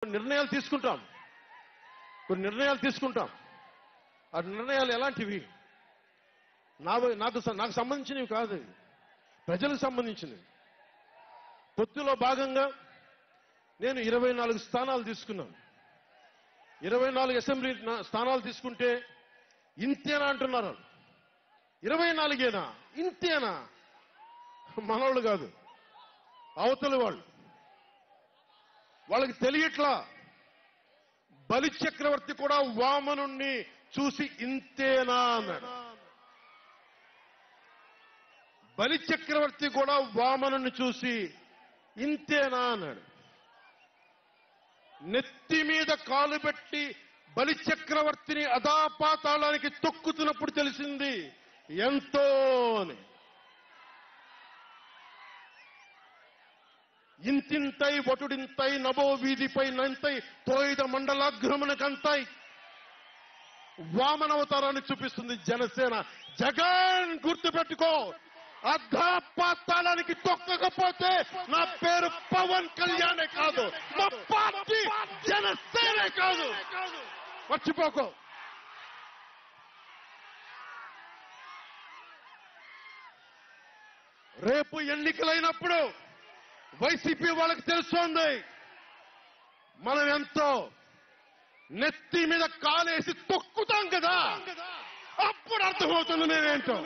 నిర్ణయాలు తీసుకుంటాం. కొన్ని నిర్ణయాలు తీసుకుంటాం. ఆ నిర్ణయాలు ఎలాంటివి? నాకు సంబంధించినవి కాదు, ప్రజలకు సంబంధించినవి. పొత్తులో భాగంగా నేను 24 స్థానాలు తీసుకున్నాను. 24 అసెంబ్లీ స్థానాలు తీసుకుంటే ఇంతేనా అంటున్నారు. 24ఏనా? ఇంతేనా? మనోళ్ళు కాదు, అవతలి వాళ్ళు. వాళ్ళకి తెలియట్లా. బలి చక్రవర్తి కూడా వామనుణ్ణి చూసి ఇంతేనా అన్నాడు. బలి చక్రవర్తి కూడా వామనుణ్ణి చూసి ఇంతేనా అన్నాడు. నెత్తి మీద కాలు పెట్టి బలి చక్రవర్తిని అధాపాతాళానికి తొక్కుతున్నప్పుడు తెలిసింది ఎంతో అని. ఇంతింతై వటుడింతై నభో వీధిపై నంతై తోయిద మండలాగ్రమణకంతై వామనవతారాన్ని చూపిస్తుంది జనసేన. జగన్ గుర్తుపెట్టుకో, అధాపాతాళానికి తొక్కకపోతే నా పేరు పవన్ కళ్యాణే కాదు, మా పార్టీ జనసేనే కాదు, మర్చిపోకో. రేపు ఎన్నికలైనప్పుడు వైసీపీ వాళ్ళకి తెలుస్తోంది మనం ఎంతో. నెత్తి మీద కాలేసి తొక్కుతాం కదా, అప్పుడు అర్థమవుతుంది నేనేంటో.